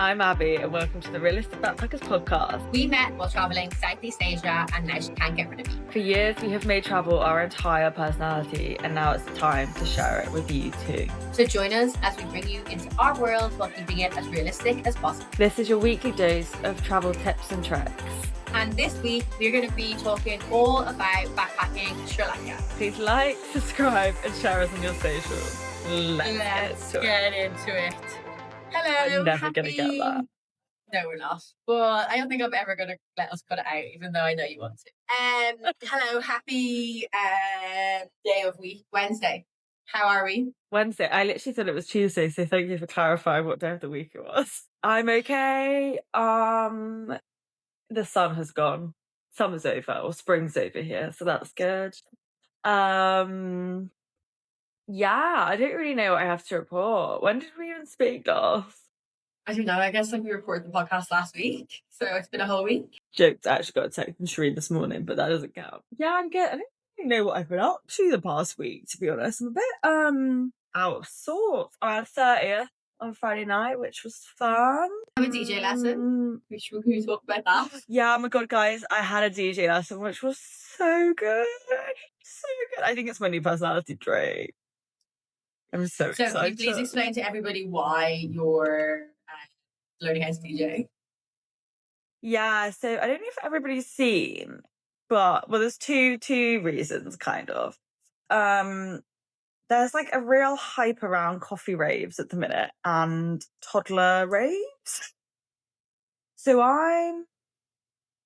I'm Abby, and welcome to the Realistic Backpackers podcast. We met while travelling Southeast Asia, and now she can't get rid of me. For years, we have made travel our entire personality, and now it's time to share it with you too. So join us as we bring you into our world while keeping it as realistic as possible. This is your weekly dose of travel tips and tricks. And this week, we're going to be talking all about backpacking Sri Lanka. Please like, subscribe, and share us on your socials. Let's get into it. Hello, I'm never going to get that. No, we're not. But I don't think I'm ever going to let us cut it out, even though I know you want to. Hello, happy day of week, Wednesday. How are we? Wednesday. I literally thought it was Tuesday, so thank you for clarifying what day of the week it was. I'm okay. The sun has gone. Summer's over, or spring's over here, so that's good. Yeah, I don't really know what I have to report. When did we even speak last? I don't know. I guess we recorded the podcast last week, so it's been a whole week. Jokes. I actually got a text from Shireen this morning, but that doesn't count. Yeah, I'm good. I don't really know what I've been up to the past week, to be honest. I'm a bit out of sorts. I had 30th on Friday night, which was fun. I have a DJ lesson. Can we talk about that? Yeah, oh my god, guys, I had a DJ lesson, which was so good. So good. I think it's my new personality trait. I'm so excited. Can you please explain to everybody why you're learning how to DJ? Yeah, so I don't know if everybody's seen, but there's two reasons, kind of. There's like a real hype around coffee raves at the minute and toddler raves. So I'm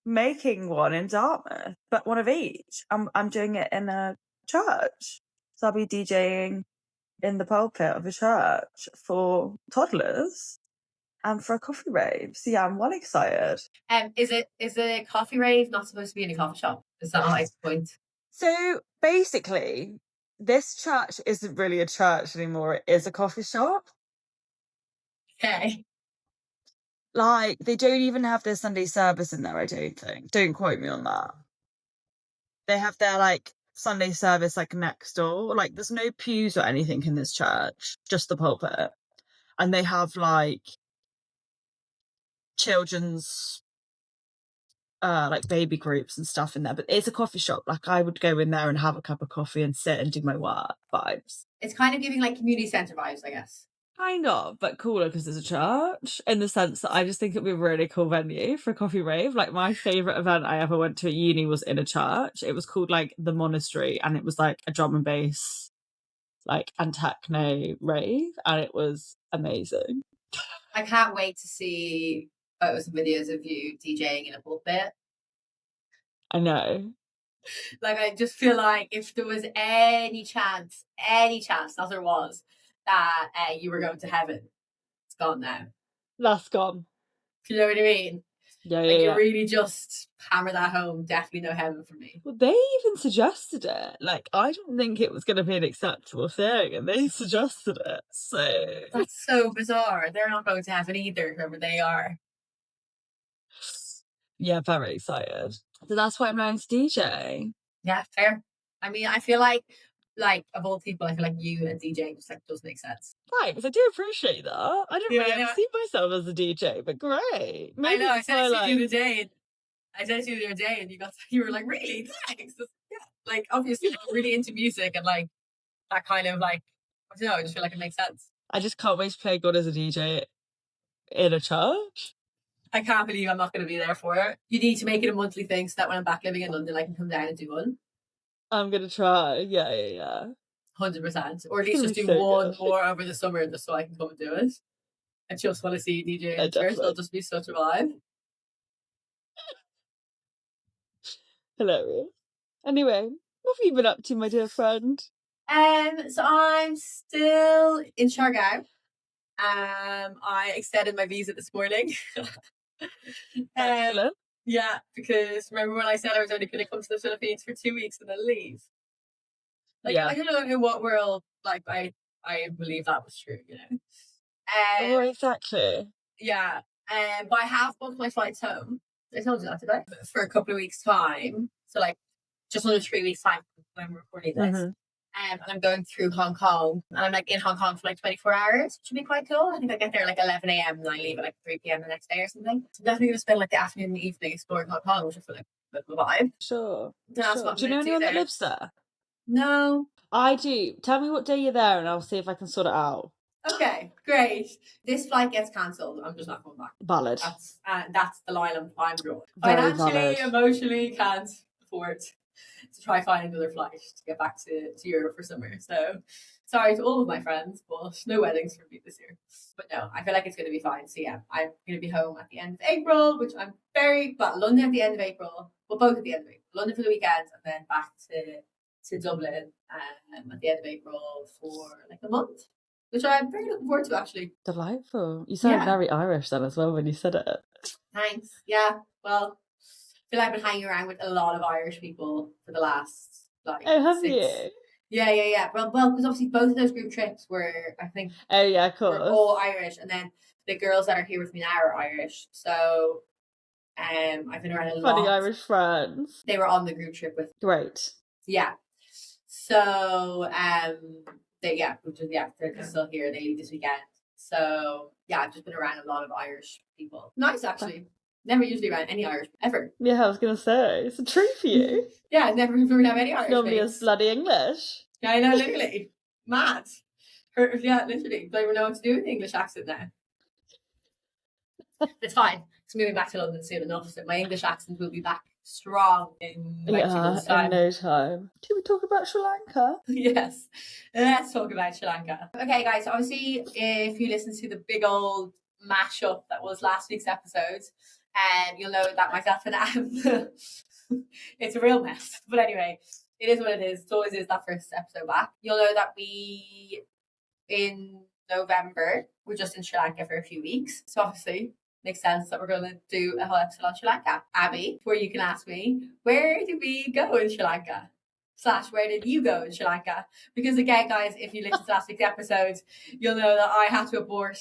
making one in Dartmouth, but one of each. I'm doing it in a church. So I'll be DJing in the pulpit of a church for toddlers and for a coffee rave. So yeah, I'm well excited. Is a coffee rave not supposed to be in a coffee shop? Is that not the point? So basically, this church isn't really a church anymore. It is a coffee shop. Okay. Like, they don't even have their Sunday service in there, I don't think. Don't quote me on that. They have their, like, Sunday service, like, next door. Like, there's no pews or anything in this church, just the pulpit. And they have, like, children's, like, baby groups and stuff in there. But it's a coffee shop. Like, I would go in there and have a cup of coffee and sit and do my work vibes. It's kind of giving, like, community centre vibes, I guess. Kind of, but cooler because it's a church, in the sense that I just think it'd be a really cool venue for a coffee rave. Like, my favourite event I ever went to at uni was in a church. It was called, like, The Monastery, and it was, like, a drum and bass, like, and techno rave, and it was amazing. I can't wait to see photos and videos of you DJing in a pulpit. I know. Like, I just feel like if there was any chance, not there was, that you were going to heaven, it's gone now. That's gone. Do you know what I mean? Yeah, like, you really just hammer that home. Definitely no heaven for me. Well, they even suggested it. Like, I didn't think it was going to be an acceptable thing, and they suggested it. So that's so bizarre. They're not going to heaven either, whoever they are. Yeah, very excited. So that's why I'm learning to DJ. Yeah, fair. I mean, I feel like of all people, I feel like you and DJing just, like, does make sense. Thanks, I do appreciate that. I don't really ever see myself as a DJ, but great. Maybe I know, I said it to you the other day, and you were like, really? Thanks. Yeah, like, obviously, I'm really into music, and, like, that kind of, like, I don't know, I just feel like it makes sense. I just can't wait to play God as a DJ in a church. I can't believe I'm not going to be there for it. You need to make it a monthly thing so that when I'm back living in London, I can come down and do one. I'm going to try. Yeah. 100%. Or at least just do one more over the summer just so I can come and do it. I just want to see you DJ in church. It'll just be such a vibe. Hilarious. Anyway, what have you been up to, my dear friend? So I'm still in Siargao. I extended my visa this morning. Excellent. Yeah, because remember when I said I was only going to come to the Philippines for 2 weeks and then leave? Like, yeah. I don't know in what world, like, I believe that was true, you know? Oh, exactly. Yeah. But I have booked my flights home. I told you that, did I? For a couple of weeks' time. So, like, just under 3 weeks' time when we're recording this. And I'm going through Hong Kong, and I'm like in Hong Kong for like 24 hours, which would be quite cool. I think I get there like 11 a.m. and I leave at like 3 p.m. the next day or something. So I'm definitely going to spend like the afternoon and the evening exploring Hong Kong, which I feel like a bit of a vibe. Sure. That's what I'm Do you know going to do anyone that there. lives there? No. I do. Tell me what day you're there and I'll see if I can sort it out. Okay, great. This flight gets cancelled. I'm just not coming back. Valid. That's the line I'm drawing. Very Financially, valid. emotionally, can't afford to try find another flight to get back to Europe for summer. So sorry to all of my friends, but no weddings for me this year. But no, I feel like it's going to be fine. So yeah, I'm going to be home at the end of April, which I'm London at the end of April, well, both at the end of April. London for the weekend and then back to Dublin at the end of April for like a month, which I'm very looking forward to, actually. Delightful. You sound very Irish then as well when you said it. Thanks. Yeah, well, I feel like I've been hanging around with a lot of Irish people for the last, like, Oh, have you? Yeah. Well, because obviously both of those group trips were, I think, oh yeah, of course, were all Irish, and then the girls that are here with me now are Irish. So, I've been around a lot. Funny Irish friends. They were on the group trip with. Great. Yeah. So, they're still here. They leave this weekend. So yeah, I've just been around a lot of Irish people. Nice, actually. Never usually around any Irish ever. Yeah, I was gonna say it's a treat for you. Yeah, never really have any Irish. Normally it's bloody English. Yeah, I know, literally mad. Yeah, literally, don't even know what to do with the English accent now. It's fine. It's moving back to London soon enough, so my English accent will be back strong in like 2 months' time. In no time. Do we talk about Sri Lanka? Yes, let's talk about Sri Lanka. Okay, guys. Obviously, if you listen to the big old mashup that was last week's episode, you'll know that myself and Am, it's a real mess. But anyway, it is what it is. It always is that first episode back. You'll know that we, in November, we're just in Sri Lanka for a few weeks. So obviously, makes sense that we're going to do a whole episode on Sri Lanka. Abby, where you can ask me, where did we go in Sri Lanka? / where did you go in Sri Lanka? Because again, guys, if you listen to last week's episode, you'll know that I had to abort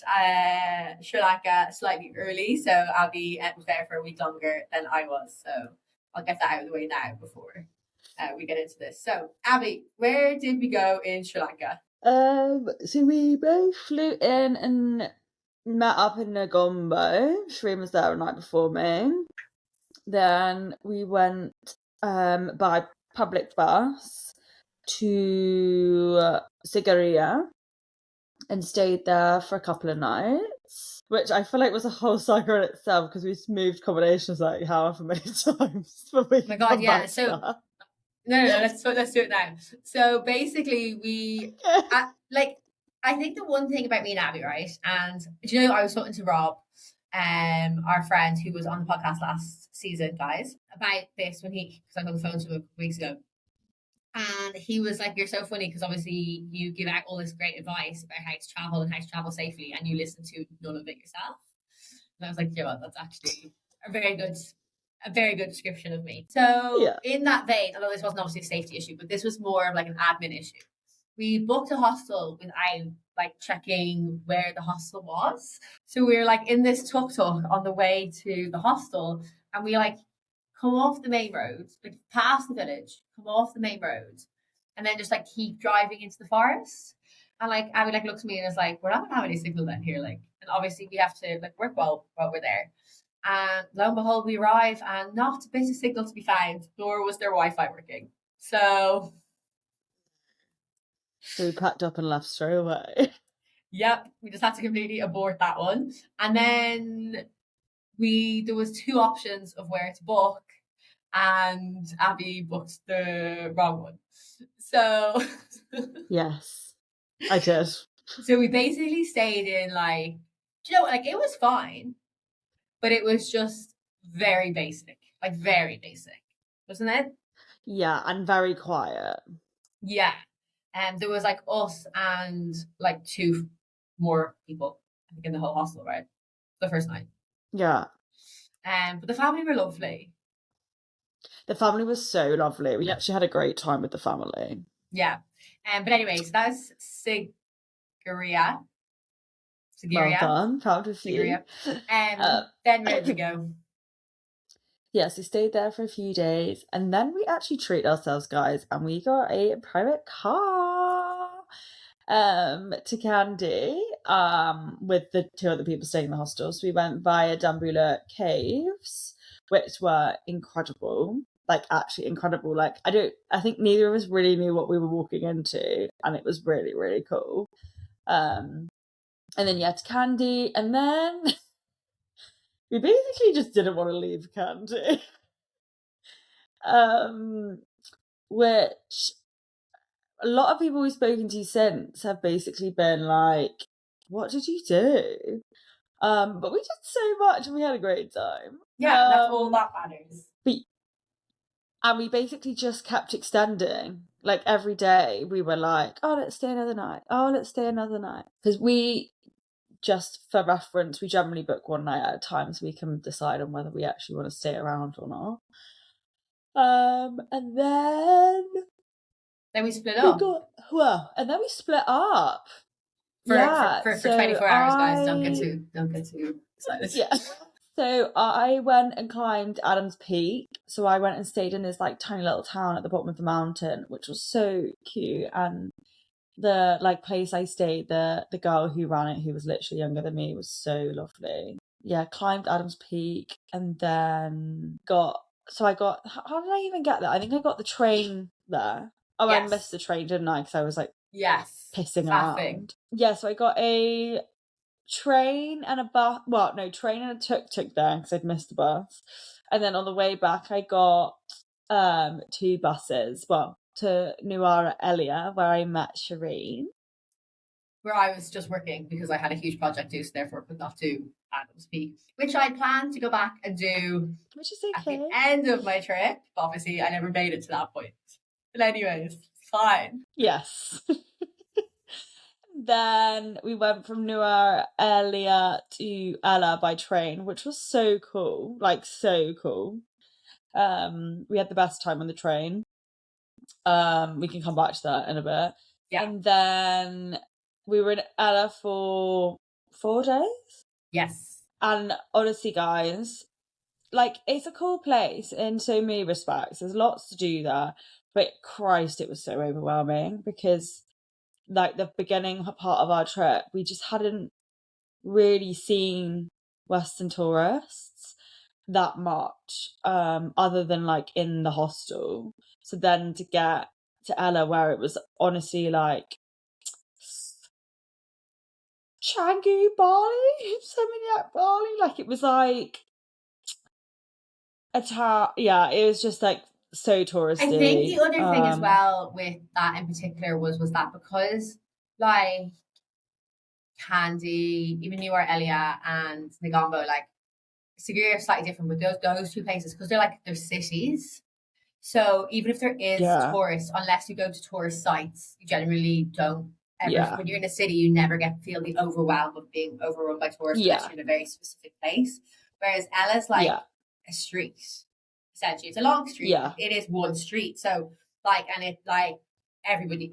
Sri Lanka slightly early. So Abby was there for a week longer than I was. So I'll get that out of the way now before we get into this. So Abby, where did we go in Sri Lanka? So we both flew in and met up in Negombo. Shireen was there the night before me. Then we went by public bus to Sigiriya and stayed there for a couple of nights, which I feel like was a whole saga in itself because we moved accommodations like however many times. Oh my god, yeah. So no, let's do it now. So basically, we I think the one thing about me and Abby, right? And do you know, I was talking to Rob, our friend who was on the podcast last season, guys, about this because I was on the phone to him a couple weeks ago. And he was like, "You're so funny because obviously you give out all this great advice about how to travel and how to travel safely, and you listen to none of it yourself." And I was like, "Yeah, well, that's actually a very good description of me." So in that vein, although this wasn't obviously a safety issue, but this was more of like an admin issue. We booked a hostel without like checking where the hostel was. So we were like in this tuk-tuk on the way to the hostel, and we like come off the main road, like past the village, come off the main road, and then just like keep driving into the forest. And like Abby like looks at me and is like, "We're not gonna have any signal down here, like," and obviously we have to like work while we're there. And lo and behold, we arrive and not a bit of signal to be found, nor was their Wi-Fi working. So we packed up and left straight away. Yep, we just had to completely abort that one. And then there was 2 options of where to book, and Abby booked the wrong one. So yes, I did. So we basically stayed in like, you know, like it was fine, but it was just very basic, wasn't it? Yeah, and very quiet. Yeah. And there was like us and like 2 more people, I think, in the whole hostel, right? The first night. Yeah. But the family were lovely. The family was so lovely. We actually had a great time with the family. Yeah. But anyway, so that's Sigiriya. Well done. Proud of you. Then where did we go? Yes, we stayed there for a few days, and then we actually treated ourselves, guys, and we got a private car. to Kandy with the 2 other people staying in the hostel. So we went via Dembulla caves, which were incredible. Like actually incredible. Like I think neither of us really knew what we were walking into, and it was really, really cool. And then to Kandy, and then we basically just didn't want to leave Kandy. Which a lot of people we've spoken to since have basically been like, what did you do? But we did so much and we had a great time. Yeah, that's all that matters. And we basically just kept extending. Like every day we were like, oh, let's stay another night. Oh, let's stay another night. Because we, just for reference, we generally book one night at a time so we can decide on whether we actually want to stay around or not. And then we split up. And then we split up. For 24 hours, guys. Don't get too excited. Yeah. So I went and climbed Adam's Peak. So I went and stayed in this like tiny little town at the bottom of the mountain, which was so cute. And the like place I stayed, the girl who ran it, who was literally younger than me, was so lovely. Yeah, climbed Adam's Peak and then how did I even get there? I think I got the train there. Oh, yes. I missed the train, didn't I? Because I was like, pissing around. Yeah, so I got a train and a bus. Well, no, train and a tuk-tuk there because I'd missed the bus. And then on the way back, I got 2 buses. Well, to Nuwara, Eliya, where I met Shireen. Where I was just working because I had a huge project due, so therefore could not do Adam's Peak, which I planned to go back and do at the end of my trip. But obviously, I never made it to that point. But anyways, it's fine. Yes. Then we went from Nuwara, Eliya to Ella by train, which was so cool. Like, so cool. We had the best time on the train. We can come back to that in a bit. Yeah. And then we were in Ella for 4 days. Yes. And honestly, guys, like, it's a cool place in so many respects. There's lots to do there. But Christ, it was so overwhelming because, like, the beginning part of our trip, we just hadn't really seen Western tourists that much, other than, like, in the hostel. So then to get to Ella, where it was honestly, like, Changi Bali, Seminyak Bali, like, it was like it was just like so touristy. I think the other thing as well with that in particular was that because like Kandy, even Nuwara, Eliya and Negombo, like Sigiri are slightly different with those 2 places because they're cities. So even if there is tourists, unless you go to tourist sites, you generally don't ever. When you're in a city, you never feel the overwhelm of being overrun by tourists unless you're in a very specific place. Whereas Ella's like a street, essentially. It's a long street. Yeah. It is one street. So and it's like everybody,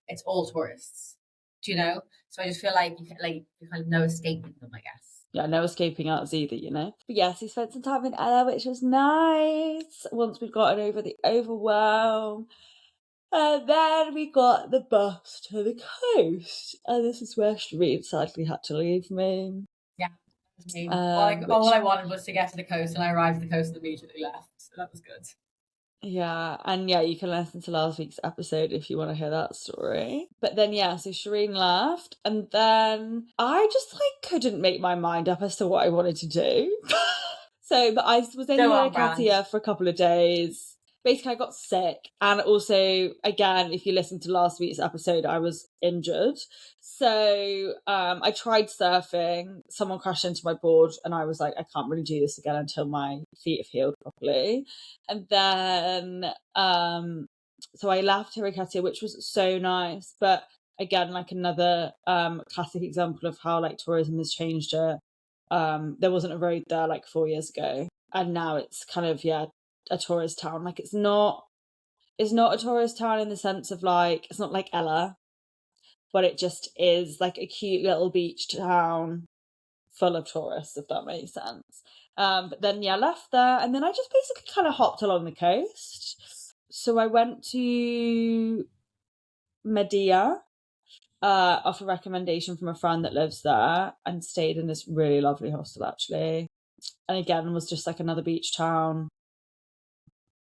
it's all tourists. Do you know? So I just feel like you kind of no escaping them, I guess. Yeah, no escaping us either, you know. But yes, we spent some time in Ella, which was nice. Once we'd gotten over the overwhelm. And then we got the bus to the coast. And this is where Shireen sadly had to leave me. Yeah. All I wanted was to get to the coast, and I arrived at the coast and immediately left. So that was good. Yeah, and you can listen to last week's episode if you want to hear that story. But then so Shireen left, and then I just couldn't make my mind up as to what I wanted to do. But I was in Hiriketiya for a couple of days. Basically, I got sick, and also, again, if you listen to last week's episode, I was injured. So I tried surfing. Someone crashed into my board, and I was like, I can't really do this again until my feet have healed properly. And then, so I left Hiriketiya, which was so nice. But again, another classic example of how tourism has changed it. There wasn't a road there 4 years ago, and now it's kind of a tourist town. It's not a tourist town in the sense of it's not like Ella, but it just is a cute little beach town full of tourists, if that makes sense. But then left there, and then I just basically kind of hopped along the coast. So I went to Medea, off a recommendation from a friend that lives there, and stayed in this really lovely hostel actually. And again, was just like another beach town.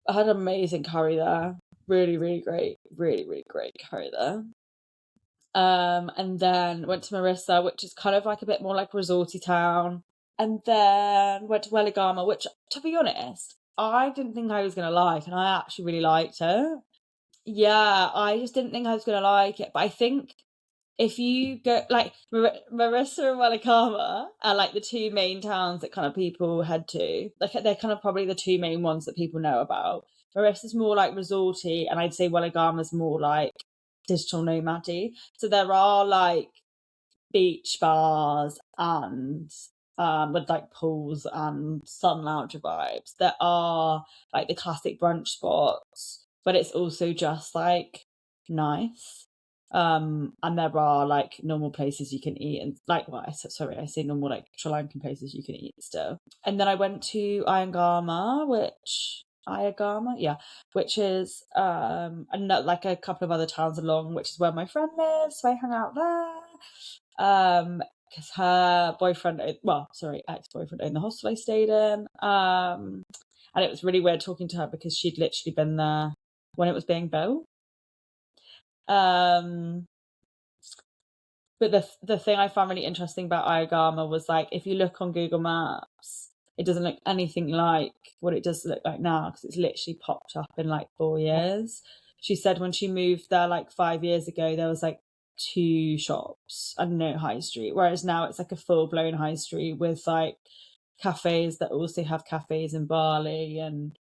I had amazing curry there. Really, really great. Really, really great curry there. And then went to Marissa, which is kind of like a bit more like resorty town. And then went to Weligama, which, to be honest, I didn't think I was going to like, and I actually really liked it. Yeah, I just didn't think I was going to like it. But I think if you go, like, Marissa and Weligama are like the two main towns that kind of people head to. Like, they're kind of probably the two main ones that people know about. Marissa's more like resorty, and I'd say Weligama's more like digital nomady. So there are like beach bars and with like pools and sun lounger vibes. There are like the classic brunch spots, but it's also just like nice. And there are like normal places you can eat, and like, well, I say normal, like Sri Lankan places you can eat still. And then I went to Ayagama, which is another, like a couple of other towns along, which is where my friend lives. So I hung out there. Because her ex-boyfriend owned the hostel I stayed in. And it was really weird talking to her because she'd literally been there when it was being built. But the thing I found really interesting about Ayagama was, like, if you look on Google Maps, it doesn't look anything like what it does look like now, because it's literally popped up in like 4 years. She said when she moved there like 5 years ago, there was like 2 shops and no high street, whereas now it's like a full-blown high street with like cafes that also have cafes in Bali, and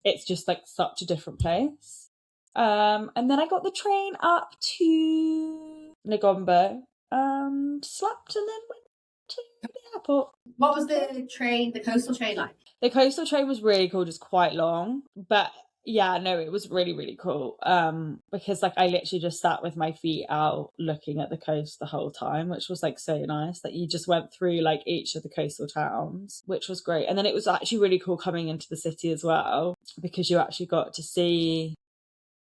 it's just like such a different place. And then I got the train up to Negombo and slept, and then went to the airport. What was the coastal train like? The coastal train was really cool, just quite long, but yeah, no, it was really, really cool. Because like I literally just sat with my feet out looking at the coast the whole time, which was like so nice. That you just went through like each of the coastal towns, which was great. And then it was actually really cool coming into the city as well, because you actually got to see,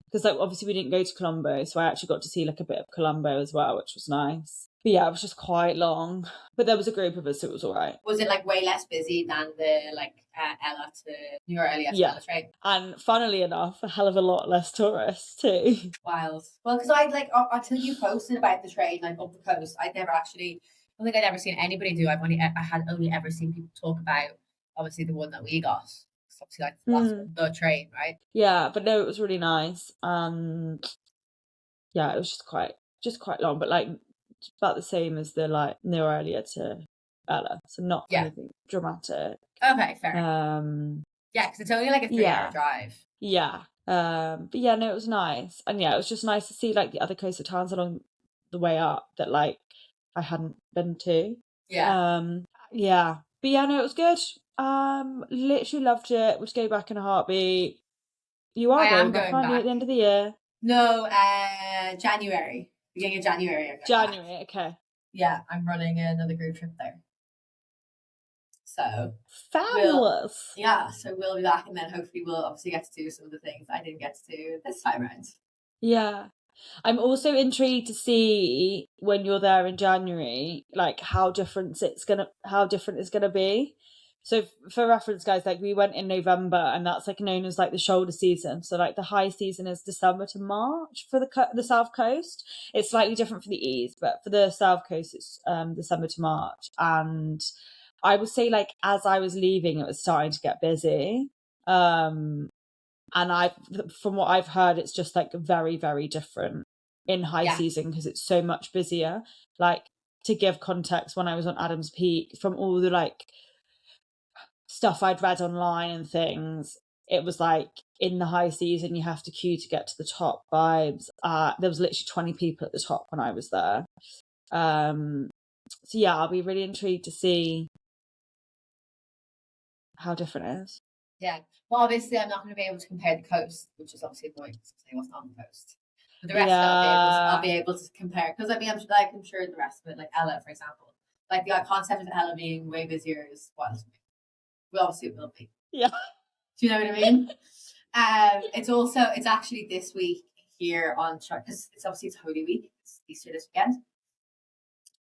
because like obviously we didn't go to Colombo, so I actually got to see like a bit of Colombo as well, which was nice. But yeah, it was just quite long, but there was a group of us, so it was all right. Was it like way less busy than the like Ella to Nuwara to Ella train? And funnily enough, a hell of a lot less tourists too. Wild. Well, because I like until you posted about the train like up the coast, I don't think I'd ever seen anybody do. I had only ever seen people talk about obviously the one that we got. It's obviously like the train, right? Yeah, but no, it was really nice. Yeah, it was just quite long, but like about the same as the like Eliya to Ella, so not anything dramatic. Okay, fair. Yeah, because it's only like a 3-hour drive. Yeah. But yeah, no, it was nice. And yeah, it was just nice to see like the other coastal towns along the way up that like I hadn't been to. Yeah. Yeah. But yeah, no, it was good. Literally loved it. Would go back in a heartbeat. You are going back, aren't you, at the end of the year? No, January. Beginning of January. January, okay. Yeah, I'm running another group trip there. So fabulous. So we'll be back, and then hopefully we'll obviously get to do some of the things I didn't get to do this time around. Yeah. I'm also intrigued to see when you're there in January, like how different it's gonna be. So for reference, guys, like we went in November, and that's like known as like the shoulder season. So like the high season is December to March for the South Coast. It's slightly different for the East, but for the South Coast, it's December to March. And I would say like as I was leaving, it was starting to get busy. And from what I've heard, it's just like very, very different in high season because it's so much busier. Like, to give context, when I was on Adam's Peak, from all the like stuff I'd read online and things, it was like in the high season you have to queue to get to the top vibes. There was literally 20 people at the top when I was there. So yeah, I'll be really intrigued to see how different it is. Yeah. Well, obviously, I'm not going to be able to compare the coast, which is obviously annoying to say what's on the coast. But the rest of it, I'll be able to compare. Because I mean, I'm sure the rest of it, like Ella, for example, like the concept of Ella being way busier is wild to me. Well, obviously, it will be. Yeah. Do you know what I mean? It's actually this week here on, because it's Holy Week. it's Easter this weekend.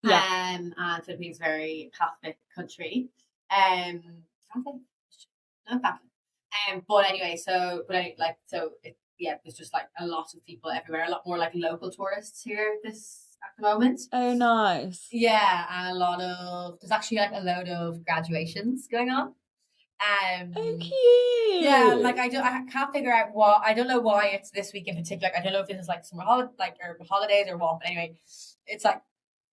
Yeah. And Philippines is a very Catholic country. Catholic? No, Catholic. But anyway, there's just like a lot of people everywhere, a lot more like local tourists here this at the moment. Oh, nice. Yeah, and there's actually like a load of graduations going on. Oh, cute. Yeah, like I can't figure out I don't know why it's this week in particular. Like, I don't know if this is like summer holidays or what, but anyway, it's like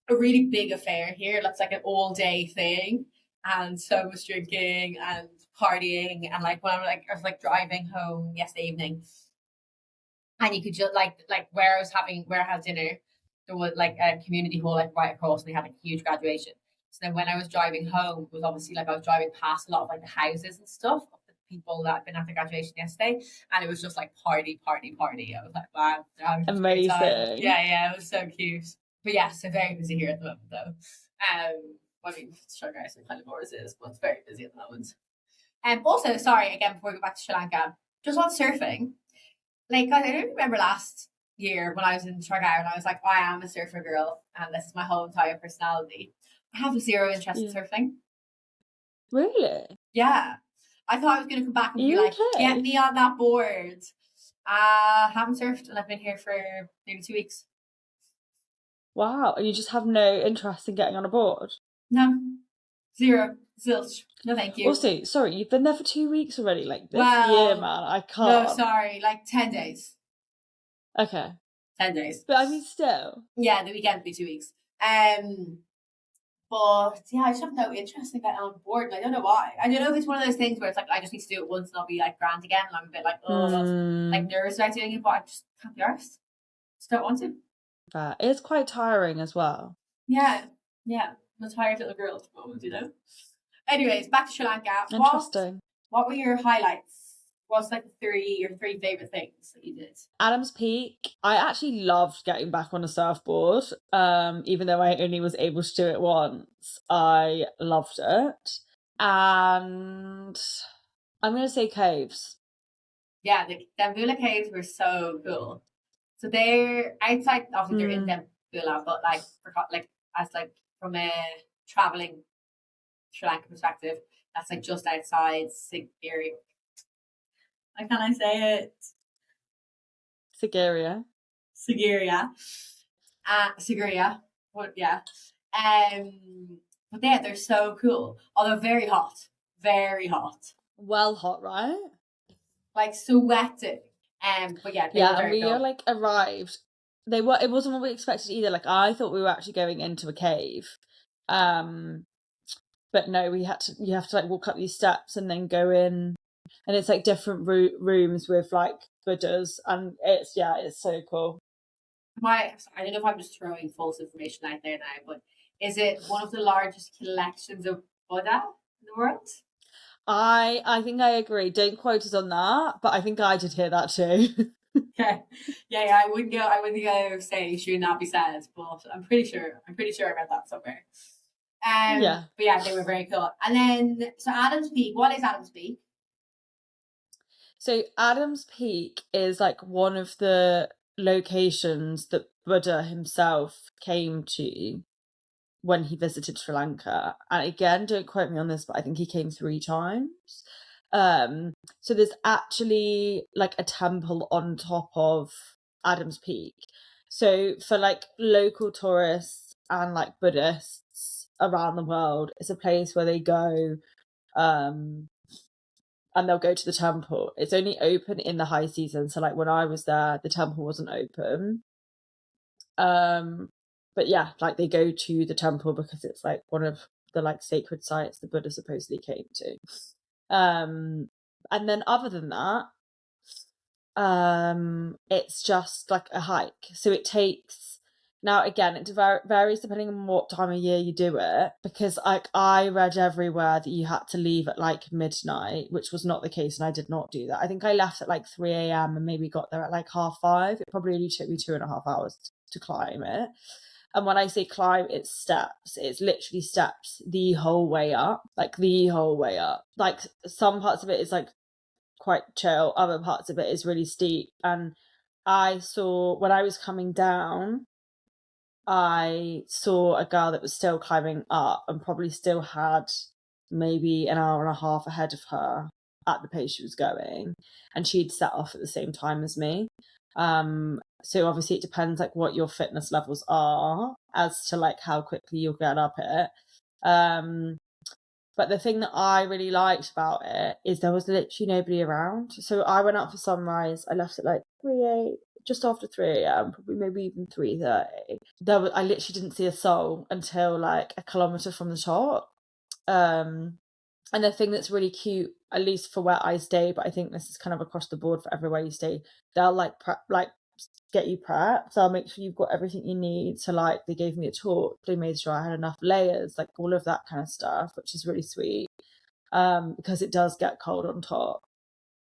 a really big affair here. That's like an all day thing, and so much drinking and partying. And like when I was like driving home yesterday evening, and you could just like where I had dinner, there was like a community hall like right across, and they had like a huge graduation. So then when I was driving home, it was obviously like I was driving past a lot of like the houses and stuff of the people that had been at the graduation yesterday, and it was just like party, party, party. I was like, wow, they're having such a great time. Amazing. Yeah, it was so cute. But yeah, so very busy here at the moment though. I mean, sure guys, it kind of always is, but it's very busy at the moment. Also, sorry again before we go back to Sri Lanka, just on surfing. Like, I don't remember last year when I was in Tragao and I was like, I am a surfer girl and this is my whole entire personality. I have zero interest in surfing. Really? Yeah. I thought I was going to come back and be like, get me on that board. Haven't surfed and I've been here for maybe 2 weeks. Wow. And you just have no interest in getting on a board? No. Zero. Zilch. No, thank you. Also, sorry, you've been there for 2 weeks already. Like, this year, man, I can't. No, sorry. Like 10 days. Okay. 10 days. But I mean, still. Yeah, the weekend would be 2 weeks. But yeah, I just have no interest in getting on board, and I don't know why. I don't know if it's one of those things where it's like I just need to do it once and I'll be like grand again, and I'm a bit like like nervous about doing it, but I just can't be arsed. Just don't want to. But it's quite tiring as well. Yeah. I'm a tired little girl at the moment, you know. Anyways, back to Sri Lanka. Interesting. What were your highlights? What's like your three favourite things that you did? Adam's Peak. I actually loved getting back on a surfboard. Even though I only was able to do it once, I loved it. And I'm going to say caves. Yeah, the Dembulla caves were so cool. So they're outside, obviously they're in Dembulla, but from a travelling Sri Lanka perspective, that's like just outside Sigiri. How can I say it? Sigiriya. Sigiriya. But yeah. But yeah, they're so cool. Although very hot. Very hot. Well hot, right? Like sweating. But yeah, they were very cool. Like arrived. It wasn't what we expected either. Like I thought we were actually going into a cave. But no, you have to like walk up these steps and then go in. And it's like different rooms with like Buddhas, and it's so cool. I don't know if I'm just throwing false information out there now, but is it one of the largest collections of Buddha in the world? I think I agree. Don't quote us on that, but I think I did hear that too. Yeah. I wouldn't go say should not be said, but I'm pretty sure I read that somewhere. But yeah, they were very cool. And then so Adam's Peak. What is Adam's Peak? So Adam's Peak is like one of the locations that Buddha himself came to when he visited Sri Lanka. And again, don't quote me on this, but I think he came 3 times. So there's actually like a temple on top of Adam's Peak. So for like local tourists and like Buddhists around the world, it's a place where they go and they'll go to the temple. It's only open in the high season. So like when I was there, the temple wasn't open. But yeah, like they go to the temple because it's like one of the like sacred sites the Buddha supposedly came to. And then other than that, it's just like a hike. So it takes, now again, it varies depending on what time of year you do it, because like I read everywhere that you had to leave at like midnight, which was not the case, and I did not do that. I think I left at like 3 a.m. and maybe got there at like 5:30. It probably only took me 2.5 hours to climb it. And when I say climb, it's steps. It's literally steps the whole way up. Like some parts of it is like quite chill, other parts of it is really steep. And I saw when I was coming down, I saw a girl that was still climbing up and probably still had maybe an hour and a half ahead of her at the pace she was going, and she'd set off at the same time as me. So obviously it depends like what your fitness levels are as to like how quickly you'll get up it. But the thing that I really liked about it is there was literally nobody around. So I went out for sunrise. I left at like 3 just after 3 a.m, probably maybe even 3:30. I literally didn't see a soul until like a kilometre from the top. And the thing that's really cute, at least for where I stay, but I think this is kind of across the board for everywhere you stay, they'll like get you prepped. So I'll make sure you've got everything you need. So like they gave me a torch, they made sure I had enough layers, like all of that kind of stuff, which is really sweet. Because it does get cold on top.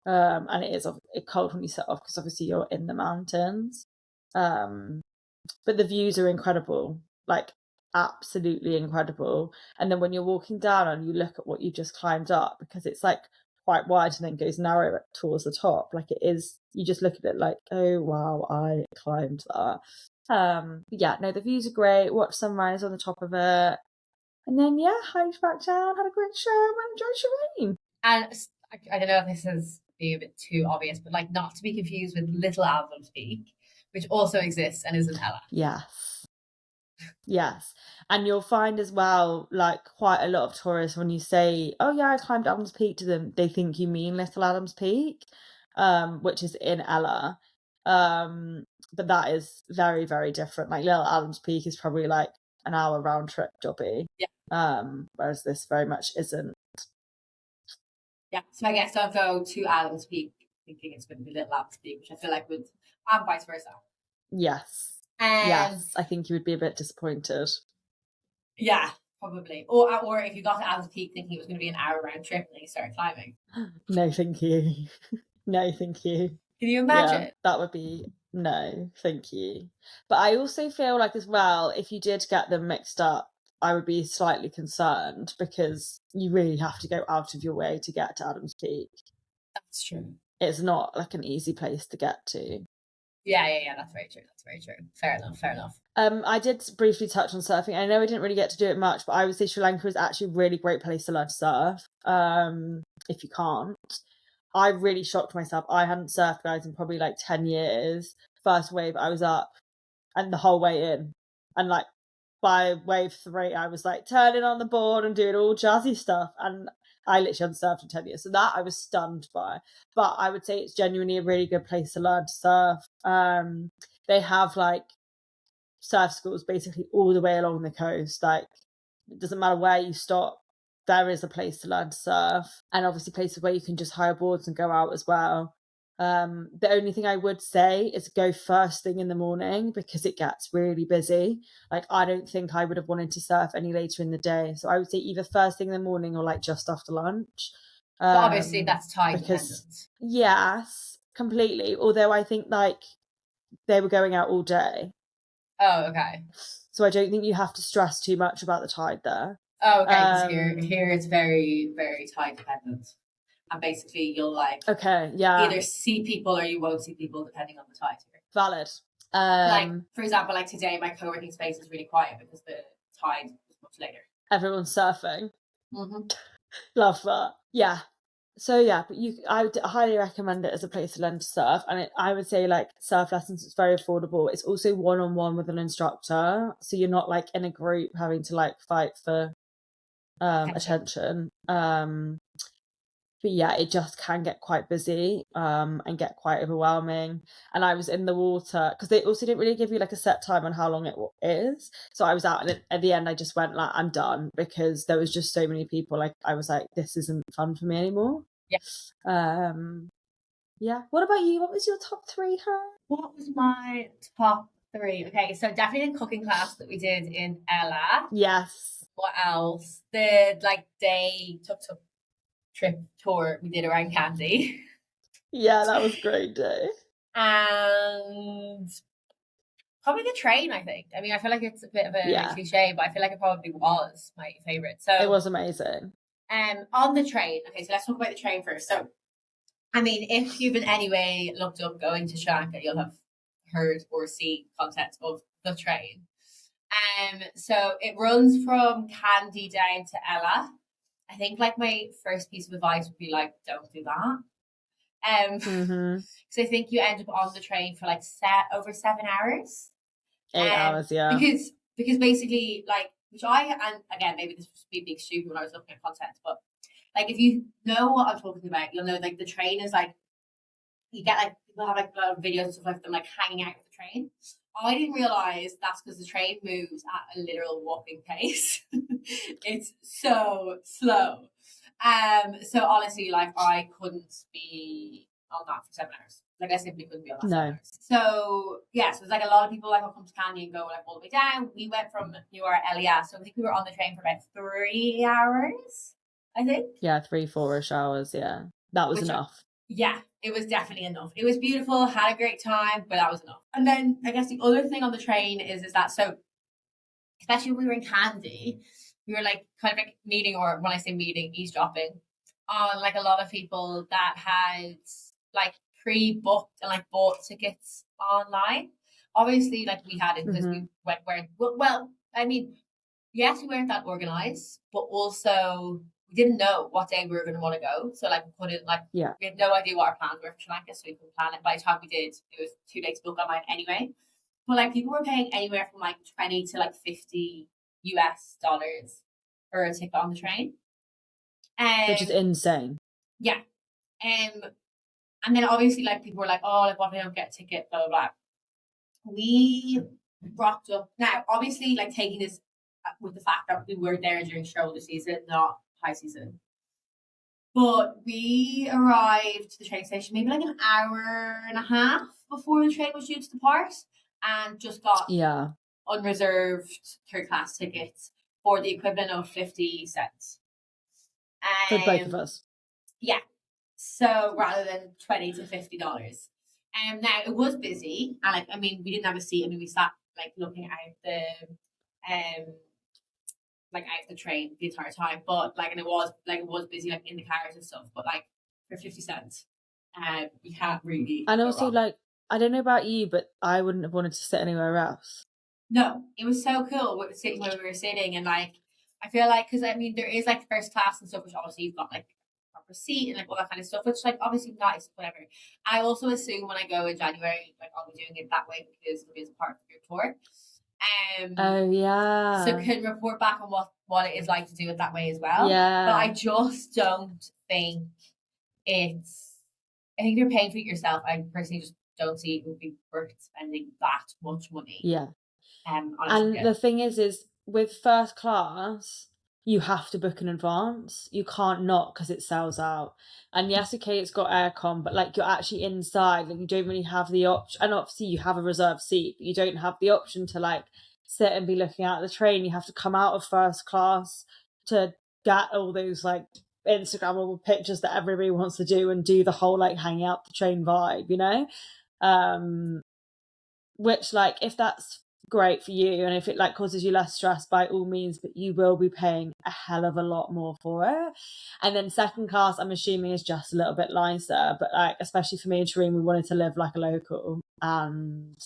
And it is cold when you set off because obviously you're in the mountains. But the views are incredible, like absolutely incredible. And then when you're walking down and you look at what you just climbed up, because it's like quite wide and then goes narrow towards the top, like it is, you just look at it like, oh wow, I climbed that. Yeah, no, the views are great. Watch sunrise on the top of it. And then yeah, hiked back down, had a great show, and enjoyed Shireen. And I don't know if this is being a bit too obvious, but like not to be confused with Little Adam's Peak, which also exists and is in Ella. Yes. And you'll find as well, like quite a lot of tourists, when you say, oh yeah, I climbed Adam's Peak to them, they think you mean Little Adam's Peak, which is in Ella. But that is very, very different. Like Little Adam's Peak is probably like an hour round trip, Dobby. Yeah. Whereas this very much isn't. Yeah. So I guess I'll go to Adam's Peak thinking it's going to be Little Adam's Peak, which I feel like would, and vice versa. Yes. Yes, I think you would be a bit disappointed. Yeah, probably. Or if you got to Adam's Peak thinking it was going to be an hour round trip and then you started climbing. No, thank you. No, thank you. Can you imagine? Yeah, that would be no, thank you. But I also feel like as well, if you did get them mixed up, I would be slightly concerned because you really have to go out of your way to get to Adam's Peak. That's true. It's not like an easy place to get to. Yeah, that's very true. That's very true. Fair enough. I did briefly touch on surfing. I know I didn't really get to do it much, but I would say Sri Lanka is actually a really great place to learn to surf. If you can't. I really shocked myself. I hadn't surfed, guys, in probably like 10 years. First wave, I was up and the whole way in. And like by wave 3, I was like turning on the board and doing all jazzy stuff. And I literally hadn't surfed in 10 years. So that I was stunned by. But I would say it's genuinely a really good place to learn to surf. They have like surf schools basically all the way along the coast. Like it doesn't matter where you stop, there is a place to learn to surf, and obviously places where you can just hire boards and go out as well. The only thing I would say is go first thing in the morning because it gets really busy. Like I don't think I would have wanted to surf any later in the day, so I would say either first thing in the morning or like just after lunch. But obviously that's time dependent. Yes, completely. Although I think like they were going out all day. Oh, okay. So I don't think you have to stress too much about the tide there. Oh, okay. Because here it's very, very tide dependent. And basically you'll like either see people or you won't see people depending on the tide here. Valid. Like for example, like today my co-working space is really quiet because the tide is much later. Everyone's surfing. Mm-hmm. Love that. Yeah. So yeah, but I would highly recommend it as a place to learn to surf, and I would say like surf lessons, it's very affordable. It's also one-on-one with an instructor, so you're not like in a group having to like fight for attention. But yeah, it just can get quite busy and get quite overwhelming. And I was in the water because they also didn't really give you like a set time on how long it is. So I was out, and at the end I just went like, I'm done, because there was just so many people. Like I was like, this isn't fun for me anymore. Yeah. Yeah. What about you? What was your top 3, huh? What was my top 3? Okay, so definitely the cooking class that we did in Ella. Yes. What else? The like day tuk-tuk trip tour we did around Kandy. Yeah, that was a great day. And probably the train, I think. I mean, I feel like it's a bit of a cliche, but I feel like it probably was my favourite. So it was amazing. On the train, okay, so let's talk about the train first. So, I mean, if you've in any way looked up going to Sri Lanka, you'll have heard or seen content of the train. So it runs from Kandy down to Ella. I think like my first piece of advice would be like, don't do that. Because I think you end up on the train for like over 7 hours. 8 hours, yeah. Because basically, like, and again, maybe this was me being stupid when I was looking at content, but like, if you know what I'm talking about, you'll know like the train is like, you get like, people have like a lot of videos and stuff like them like hanging out of the train. I didn't realize that's because the train moves at a literal walking pace. It's so slow. So honestly, like, I couldn't be on that for 7 hours. Like, I simply couldn't be on that 7 hours. So yeah, so it's like a lot of people like will come to Kandy and go like all the way down. We went from Nuwara, Eliya, so I think we were on the train for about 3 hours. I think. Yeah, 3-4ish hours. Yeah, that was enough. Yeah, it was definitely enough. It was beautiful, had a great time, but that was enough. And then I guess the other thing on the train is that, so especially when we were in Kandy, we were like kind of like meeting, or when I say meeting, eavesdropping on like a lot of people that had like pre-booked and like bought tickets online. Obviously, like we had it because we weren't, well, I mean, yes, we weren't that organized, but also we didn't know what day we were going to want to go. So like we couldn't we had no idea what our plans were for Sri Lanka, so we couldn't plan it. By the time we did, it was too late to book online anyway. But like people were paying anywhere from like 20 to like $50 for a ticket on the train. Which is insane. Yeah. And then obviously like people were like, oh, like what if I don't get a ticket, blah, blah, blah. We rocked up. Now, obviously, like taking this with the fact that we were there during shoulder season, not high season. But we arrived to the train station maybe like an hour and a half before the train was due to depart, and just got unreserved third class tickets for the equivalent of 50 cents. For both of us. Yeah. So rather than $20 to $50. Now it was busy, and like, I mean, we didn't have a seat. I mean, we sat like looking out the like out the train the entire time, but like, and it was busy like in the cars and stuff, but like for 50 cents, you can't really. And also, like, I don't know about you, but I wouldn't have wanted to sit anywhere else. No, it was so cool sitting where we were sitting, and like, I feel like, because I mean, there is like first class and stuff, which obviously you've got like proper seat and like all that kind of stuff, which like obviously nice, whatever. I also assume when I go in January, like I'll be doing it that way because it'll be as a part of your tour. Oh yeah. So can report back on what it is like to do it that way as well. Yeah. But I just don't think I think you're paying for it yourself. I personally just don't see it would be worth spending that much money. Yeah. And the thing is with first class, you have to book in advance. You can't not, because it sells out. And yes, okay, it's got aircon, but like you're actually inside, like you don't really have the option. And obviously you have a reserved seat, but you don't have the option to like sit and be looking out the train. You have to come out of first class to get all those like Instagrammable pictures that everybody wants to do and do the whole like hanging out the train vibe, you know? Which like, if that's great for you and if it like causes you less stress, by all means, but you will be paying a hell of a lot more for it. And then second class, I'm assuming, is just a little bit nicer, but like especially for me and Shireen, we wanted to live like a local and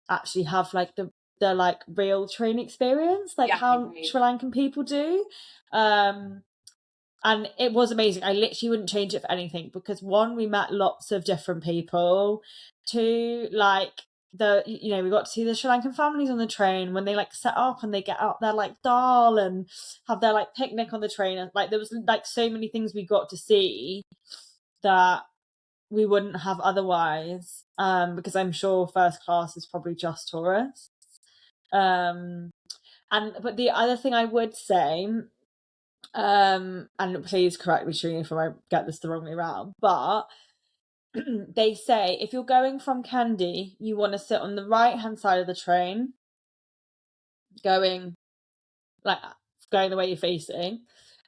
actually have like the like real train experience, like how Sri Lankan people do. And it was amazing. I literally wouldn't change it for anything, because one, we met lots of different people. Two, like we got to see the Sri Lankan families on the train when they like set up and they get out their like dal and have their like picnic on the train, and like there was like so many things we got to see that we wouldn't have otherwise, because I'm sure first class is probably just tourists. But the other thing I would say, and please correct me, Shireen, if I get this the wrong way around, but they say if you're going from Kandy, you want to sit on the right hand side of the train, going the way you're facing,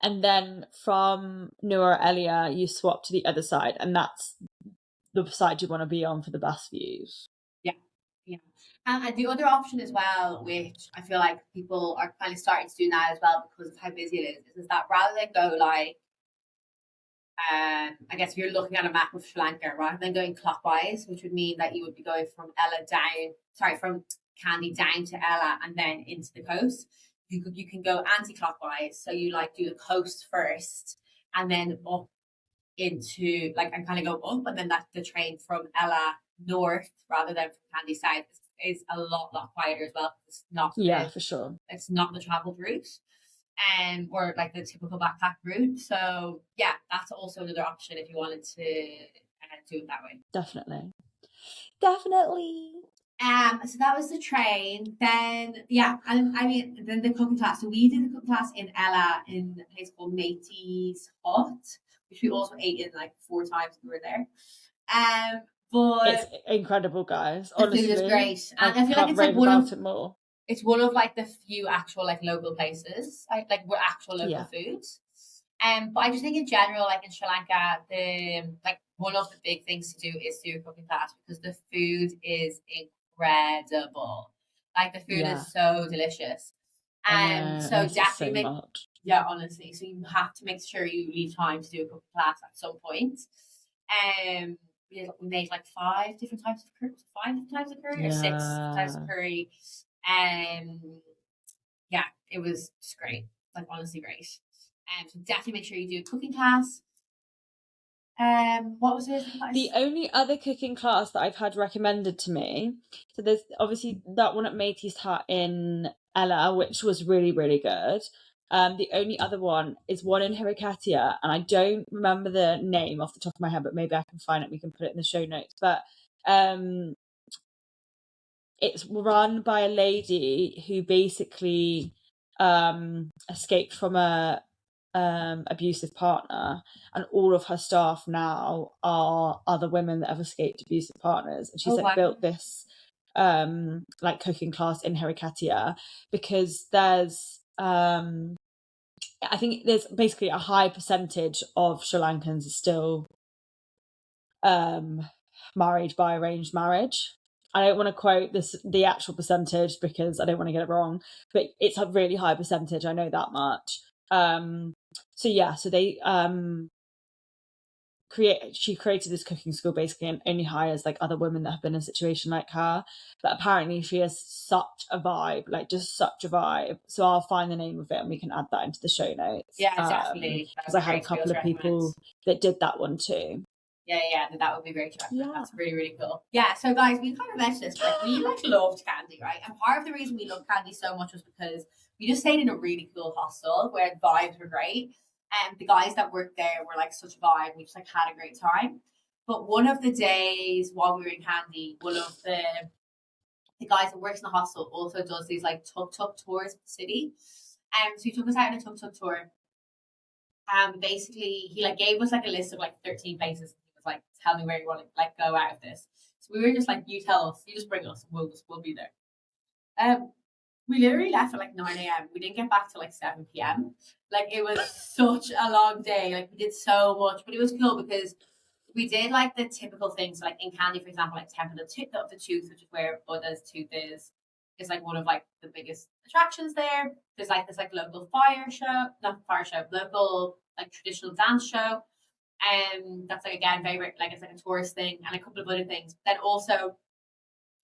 and then from Nuwara, Eliya, you swap to the other side, and that's the side you want to be on for the best views. Yeah. And the other option as well, which I feel like people are kind of starting to do now as well because of how busy it is that rather than go like, I guess if you're looking at a map of Sri Lanka, rather than going clockwise, which would mean that you would be going from from Kandy down to Ella and then into the coast. You can go anti-clockwise, so you like do the coast first and then up into like, and kind of go up, and then that the train from Ella north rather than from Kandy south is a lot quieter as well. It's not for sure. It's not the travelled route, or like the typical backpack route. So yeah, that's also another option if you wanted to do it that way. Definitely. So that was the train. Then and I mean then the cooking class. So we did the cooking class in Ella in a place called Matey's Hut, which we also ate in like 4 times we were there. But it's incredible, guys. Honestly, it was great, and I feel like it's like more. It's one of like the few actual like local places, like actual local foods. But I just think in general, like in Sri Lanka, one of the big things to do is do a cooking class because the food is incredible. Like the food is so delicious. So definitely honestly. So you have to make sure you leave time to do a cooking class at some point. We made like 5 different types of curry, 5 different types of curry or 6 types of curry. It was just great. Like honestly great. So definitely make sure you do a cooking class. What was the only other cooking class that I've had recommended to me? So there's obviously that one at Matey's Hut in Ella, which was really, really good. The only other one is one in Hiriketiya, and I don't remember the name off the top of my head, but maybe I can find it. We can put it in the show notes. But it's run by a lady who basically escaped from a abusive partner, and all of her staff now are other women that have escaped abusive partners, and she's built this like cooking class in Hiriketiya because there's I think there's basically a high percentage of Sri Lankans are still married by arranged marriage. I don't want to quote the actual percentage because I don't want to get it wrong, but it's a really high percentage. I know that much. So they she created this cooking school basically and only hires like other women that have been in a situation like her, but apparently she has such a vibe, like just such a vibe. So I'll find the name of it and we can add that into the show notes. Definitely, because I had a couple of people that did that one too. That would be great to recommend. That's really, really cool. So guys, we kind of mentioned this, but we like loved Kandy, right? And part of the reason we loved Kandy so much was because we just stayed in a really cool hostel where the vibes were great. And the guys that worked there were like such a vibe. We just like had a great time. But one of the days while we were in Kandy, one of the guys that works in the hostel also does these like tuk-tuk tours of the city. So he took us out on a tuk-tuk tour. Basically he like gave us like a list of like 13 places. He was like, tell me where you want to like go out of this. So we were just like, you tell us, you just bring us, we'll be there. We literally left at like 9 a.m. We didn't get back till like 7 p.m. Like it was such a long day. Like we did so much, but it was cool because we did like the typical things. So, like in Kandy, for example, like Temple of the Tooth, which is where Buddha's tooth is like one of like the biggest attractions there. There's like this like local local like traditional dance show. That's like again very like it's like a tourist thing, and a couple of other things. Then also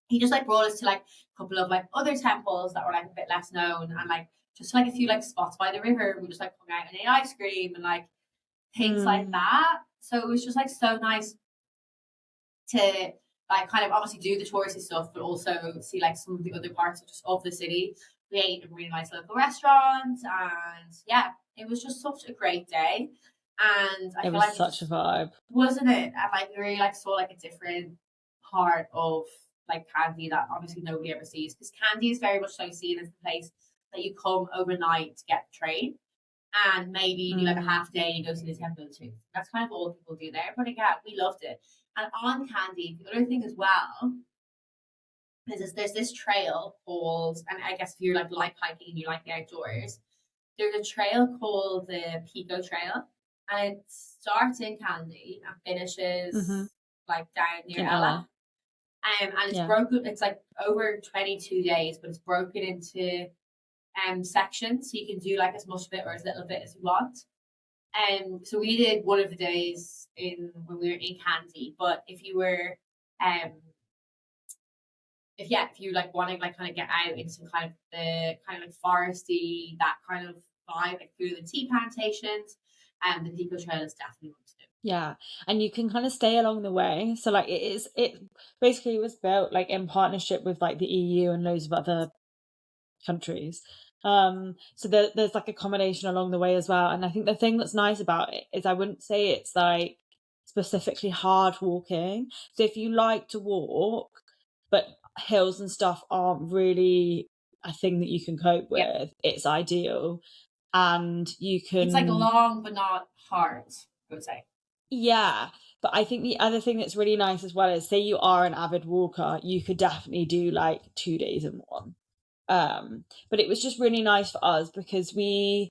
he just like brought us to like a couple of like other temples that were like a bit less known, and like just like a few like spots by the river. We just like hung out and ate ice cream and like things like that. So it was just like so nice to like kind of obviously do the touristy stuff, but also see like some of the other parts of the city. We ate a really nice local restaurant, and it was just such a great day. And I feel like such a vibe, wasn't it? And like we really like saw like a different part of like Kandy that obviously nobody ever sees, because Kandy is very much so seen as the place that you come overnight to get the train and maybe do like a half day and go see the Temple of the Tooth. That's kind of all people do there. But again, we loved it. And on Kandy, the other thing as well is there's this trail called, and I guess if you're like hiking and you like the outdoors, there's a trail called the Pico Trail, and it starts in Kandy and finishes like down near Ella. And it's broken. It's like over 22 days, but it's broken into sections, so you can do like as much of it or as little bit as you want. So we did one of the days when we were in Kandy, but if you if you like want to like kind of get out into kind of the kind of like foresty, that kind of vibe, like through the tea plantations, and the Pico Trail is definitely one to do. Yeah, and you can kind of stay along the way. So like it basically was built like in partnership with like the EU and loads of other countries. So there's like accommodation along the way as well. And I think the thing that's nice about it is I wouldn't say it's like specifically hard walking. So if you like to walk, but hills and stuff aren't really a thing that you can cope with, it's ideal. And you can, it's like long but not hard, I would say. Yeah, but I think the other thing that's really nice as well is, say you are an avid walker, you could definitely do like 2 days in one. But it was just really nice for us because we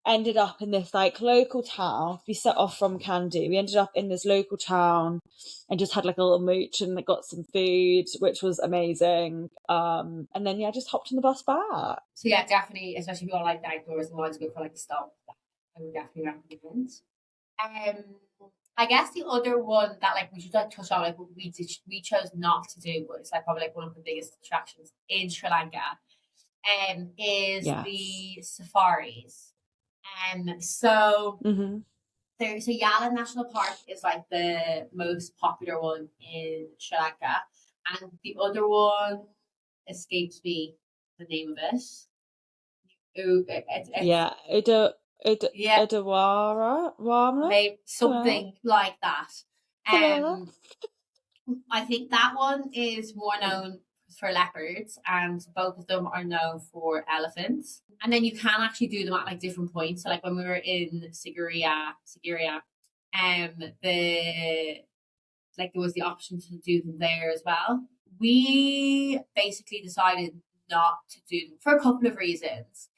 ended up in this like local town. We set off from Kandy. We ended up in this local town and just had like a little mooch and got some food, which was amazing. And then just hopped on the bus back. So yeah, definitely, especially if you want like the outdoors and want to go for like a stop, I would definitely recommend. I guess the other one that like we should like touch on, like we chose not to do, but it's like probably like one of the biggest attractions in Sri Lanka, is the safaris. So there's a Yala National Park is like the most popular one in Sri Lanka, and the other one escapes me the name of it. Nuwara, maybe something like that. I think that one is more known for leopards, and both of them are known for elephants. And then you can actually do them at like different points. So like when we were in Sigiriya, there was the option to do them there as well. We basically decided not to do them for a couple of reasons.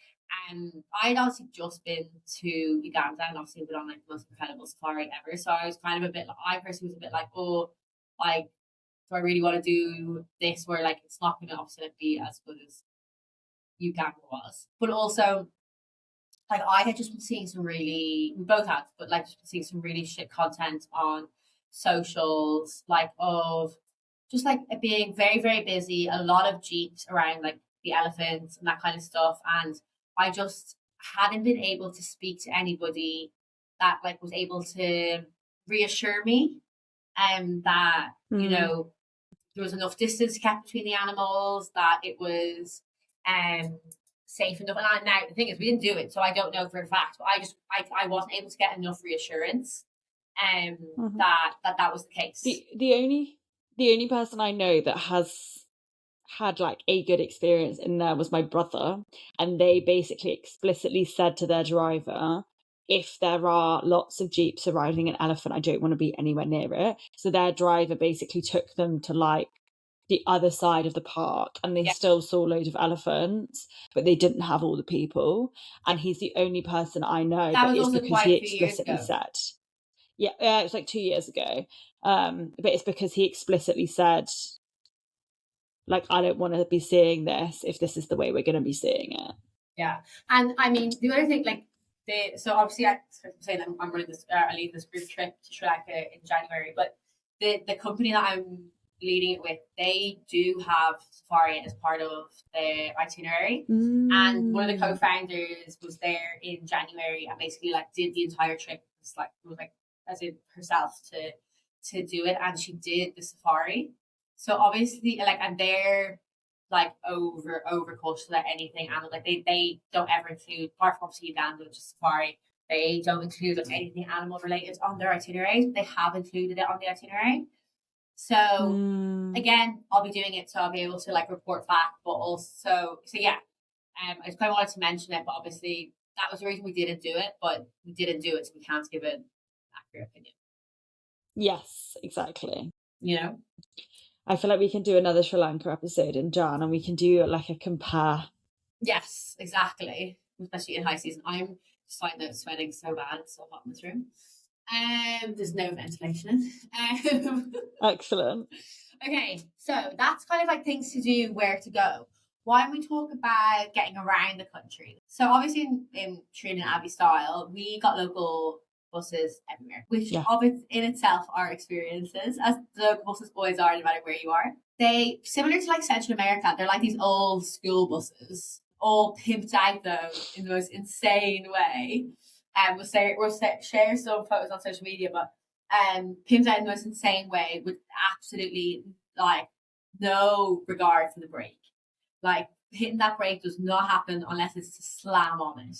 I'd obviously just been to Uganda and obviously been on like the most incredible safari ever. So I was kind of I personally was a bit like, oh, like, do I really want to do this where like it's not going to obviously be as good as Uganda was? But also, like I had just been seeing we both had, but like just been seeing some really shit content on socials, like of just like it being very, very busy, a lot of jeeps around like the elephants and that kind of stuff. And I just hadn't been able to speak to anybody that like was able to reassure me that, you know, there was enough distance kept between the animals, that it was safe enough. And now the thing is, we didn't do it, so I don't know for a fact. But I wasn't able to get enough reassurance that was the case. The only person I know that has had like a good experience in there was my brother, and they basically explicitly said to their driver, if there are lots of jeeps surrounding an elephant, I don't want to be anywhere near it. So their driver basically took them to like the other side of the park, and they still saw loads of elephants, but they didn't have all the people. And he's the only person I know that is because he explicitly said, it was like 2 years ago. But it's because he explicitly said, like, I don't want to be seeing this if this is the way we're going to be seeing it. Yeah. And I mean, the other thing, like, so obviously I'm saying I'm running this, I lead this group trip to Sri Lanka in January, but the company that I'm leading it with, they do have safari as part of their itinerary. And one of the co-founders was there in January and basically like did the entire trip, was like as in herself to do it, and she did the safari. So obviously, like, and they're like over cautious about anything, and like they don't ever include, apart from obviously Uganda, which is safari, they don't include like anything animal related on their itinerary. They have included it on the itinerary. So again, I'll be doing it, so I'll be able to like report back. But also, so yeah, I just kind of wanted to mention it, but obviously that was the reason we didn't do it. But we didn't do it, so we can't give an accurate opinion. Yes, exactly. You know. I feel like we can do another Sri Lanka episode in Jan, and we can do like a compare. Yes, exactly. Especially in high season. I'm just finding that it's sweating so bad. It's so hot in this room. There's no ventilation. Excellent. Okay, so that's kind of like things to do, where to go. Why don't we talk about getting around the country? So obviously in Shireen and Abby style, we got local buses everywhere, which of it in itself are experiences, as the local buses always are, no matter where you are. they, similar to like Central America, they're like these old school buses, all pimped out though in the most insane way. Share some photos on social media, but pimped out in the most insane way with absolutely like no regard for the brake. Like hitting that brake does not happen unless it's to slam on it.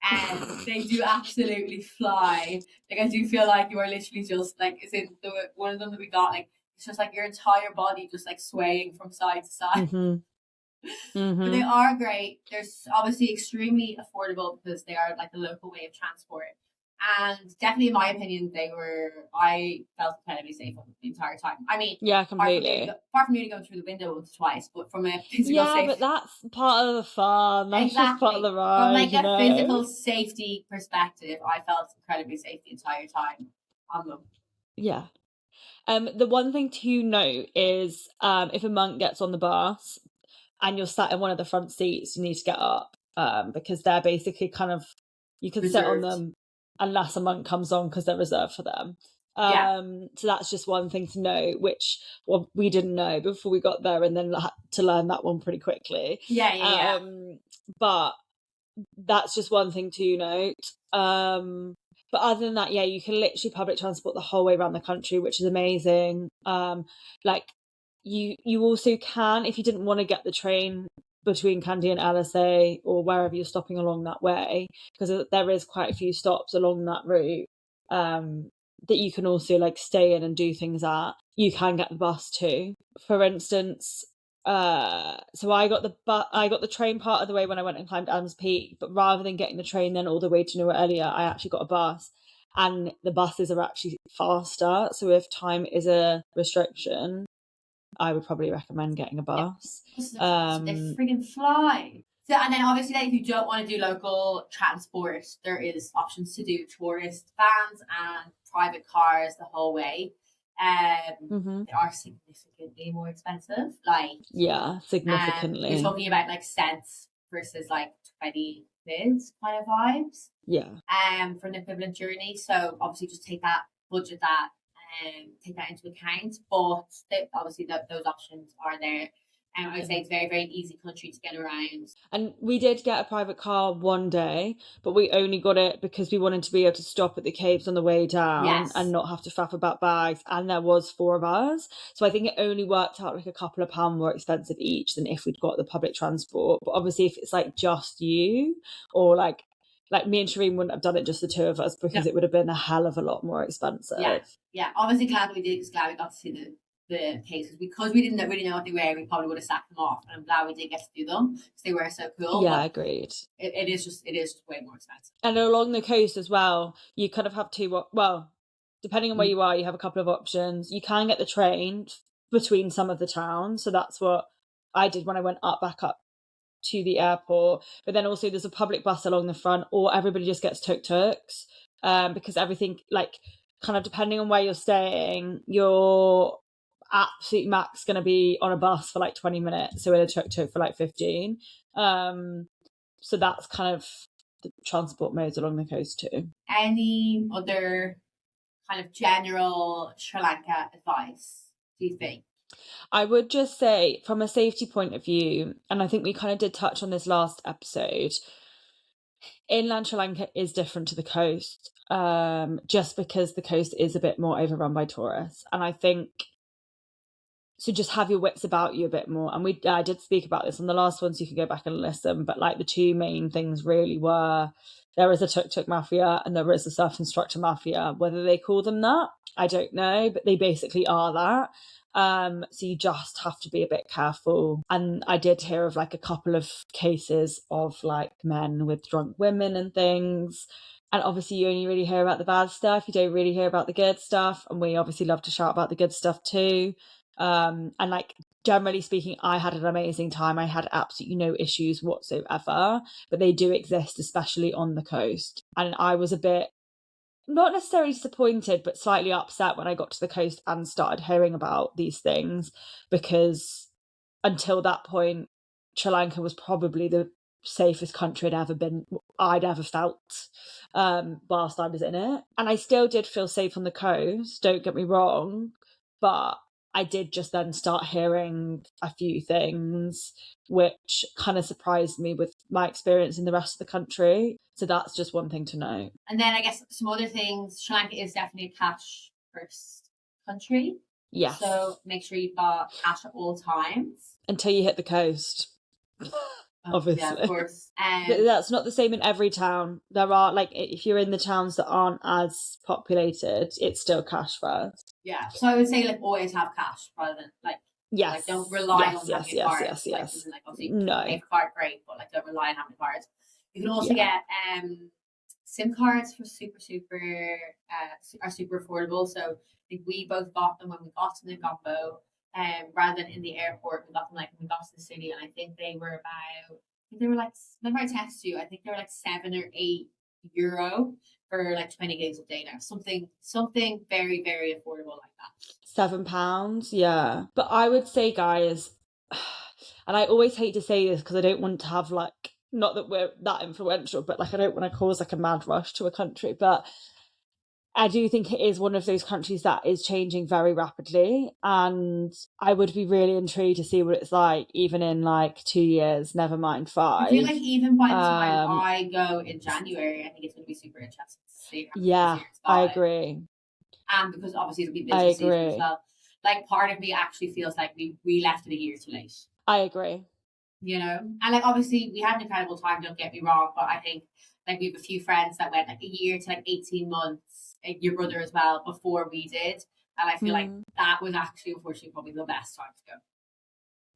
And they do absolutely fly. Like I do feel like you are literally just like, it's in the one of them that we got, like it's just like your entire body just like swaying from side to side. But they are great. They're obviously extremely affordable because they are like the local way of transport. And definitely, in my opinion, I felt incredibly safe the entire time. I mean, yeah, completely. Apart from nearly going through the window once or twice, but from a physical safety, but that's part of the fun. That's just part of the ride. From like a physical safety perspective, I felt incredibly safe the entire time on them. Yeah. The one thing to note is if a monk gets on the bus and you're sat in one of the front seats, you need to get up because they're basically kind of, you can sit on them unless a monk comes on because they're reserved for them. So that's just one thing to know, which we didn't know before we got there, and then had to learn that one pretty quickly. But that's just one thing to note. But other than that, you can literally public transport the whole way around the country, which is amazing. Like you also can, if you didn't want to get the train between Kandy and LSA or wherever you're stopping along that way, because there is quite a few stops along that route that you can also like stay in and do things at. You can get the bus too. For instance, so I got the train part of the way when I went and climbed Adams Peak, but rather than getting the train then all the way to Nuwara, I actually got a bus, and the buses are actually faster. So if time is a restriction, I would probably recommend getting a bus. They friggin' fly. So, and then obviously, if you don't want to do local transport, there is options to do tourist vans and private cars the whole way. They are significantly more expensive. Like significantly. You're talking about like cents versus like 20 quid kind of vibes. For an equivalent journey. So obviously, just budget that, and take that into account. But obviously, those options are there. I would say it's very, very easy country to get around. And we did get a private car one day, but we only got it because we wanted to be able to stop at the caves on the way down and not have to faff about bags. And there was 4 of us. So I think it only worked out like a couple of pounds more expensive each than if we'd got the public transport. But obviously, if it's like just you, or like me and Shireen wouldn't have done it just the 2 of us, because it would have been a hell of a lot more expensive. Obviously glad that we did, because glad we got to see the cases, because we didn't really know what they were. We probably would have sacked them off, and I'm glad we did get to do them because they were so cool. Agreed. It is just way more expensive. And along the coast as well, you kind of have depending on where you are, you have a couple of options. You can get the train between some of the towns, so that's what I did when I went back up to the airport. But then also there's a public bus along the front, or everybody just gets tuk-tuks, because everything, like, kind of depending on where you're staying, your absolute max going to be on a bus for like 20 minutes, so in a tuk-tuk for like 15. So that's kind of the transport modes along the coast too. Any other kind of general Sri Lanka advice, do you think? I would just say, from a safety point of view, and I think we kind of did touch on this last episode, inland Sri Lanka is different to the coast, just because the coast is a bit more overrun by tourists. And I think, so just have your wits about you a bit more. And I did speak about this on the last one, so you can go back and listen. But like the 2 main things really were, there is a tuk-tuk mafia and there is a surf instructor mafia. Whether they call them that, I don't know, but they basically are that. So you just have to be a bit careful. And I did hear of like a couple of cases of like men with drunk women and things. And obviously you only really hear about the bad stuff. You don't really hear about the good stuff. And we obviously love to shout about the good stuff too. And like, generally speaking, I had an amazing time. I had absolutely no issues whatsoever, but they do exist, especially on the coast. And I was a bit, not necessarily disappointed, but slightly upset when I got to the coast and started hearing about these things, because until that point, Sri Lanka was probably the safest country I'd ever felt whilst I was in it. And I still did feel safe on the coast, don't get me wrong, but I did just then start hearing a few things which kind of surprised me with my experience in the rest of the country. So that's just one thing to note. And then I guess some other things, Sri Lanka is definitely a cash first country. Yes. So make sure you've got cash at all times. Until you hit the coast. Obviously. Yeah, of course. But that's not the same in every town. There are, like, if you're in the towns that aren't as populated, it's still cash first. Yeah. So I would say, like, always have cash rather than, like, yes. Like, don't rely on having a card. Yes. Like, obviously, no. Make a card, great, but, like, don't rely on having a card. You can also get SIM cards for are super affordable. So I think we both got them when we got to Negombo. Rather than in the airport, we got them like when we got to the city, and I think they were like, remember I texted you, I think they were like €7 or €8 for like 20 gigs of data. Something very, very affordable like that. £7, yeah. But I would say, guys, and I always hate to say this because I don't want to have like, not that we're that influential, but like I don't want to cause like a mad rush to a country, but I do think it is one of those countries that is changing very rapidly, and I would be really intrigued to see what it's like even in like 2 years, never mind 5. I feel like even by the time I go in January, I think it's going to be super interesting to see. Yeah, I agree. And because obviously it'll be business season as well. Like part of me actually feels like we left it a year too late. I agree. You know, and like obviously we had an incredible time, don't get me wrong, but I think like we have a few friends that went like a year to like 18 months. Your brother as well before we did, and I feel like that was actually unfortunately probably the best time to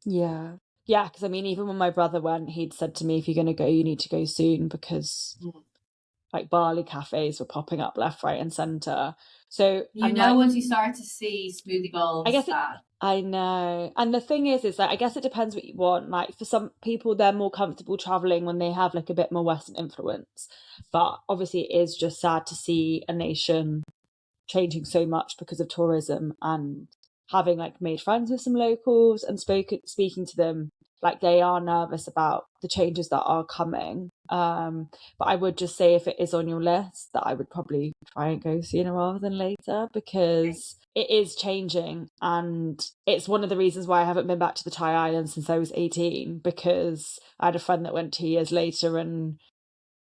go. Yeah, because I mean even when my brother went, he'd said to me, if you're going to go, you need to go soon, because like Bali cafes were popping up left, right and centre. So once you start to see smoothie bowls, I guess I know. And the thing is like I guess it depends what you want. Like for some people they're more comfortable travelling when they have like a bit more Western influence. But obviously it is just sad to see a nation changing so much because of tourism, and having like made friends with some locals and speaking to them, like they are nervous about the changes that are coming. But I would just say if it is on your list, that I would probably try and go sooner rather than later, because it is changing, and it's one of the reasons why I haven't been back to the Thai Islands since I was 18, because I had a friend that went 2 years later, and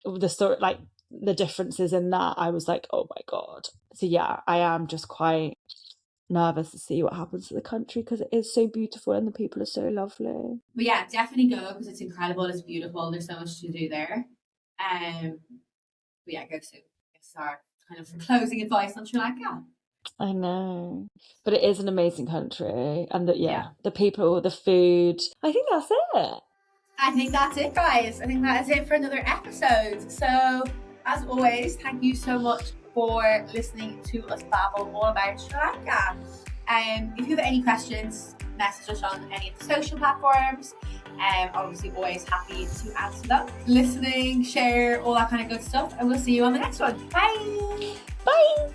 the story, like the differences in that, I was like, oh my god. So yeah, I am just quite nervous to see what happens to the country, because it is so beautiful and the people are so lovely. But yeah, definitely go, because it's incredible, it's beautiful, there's so much to do there. But yeah, go soon. It's our kind of closing advice on Sri Lanka. I know, but it is an amazing country, and the people, the food. I think that's it. I think that's it, guys. I think that is it for another episode. So, as always, thank you so much for listening to us babble all about Sri Lanka. If you have any questions, message us on any of the social platforms. Obviously, always happy to answer them. Listening, share, all that kind of good stuff. And we'll see you on the next one. Bye. Bye.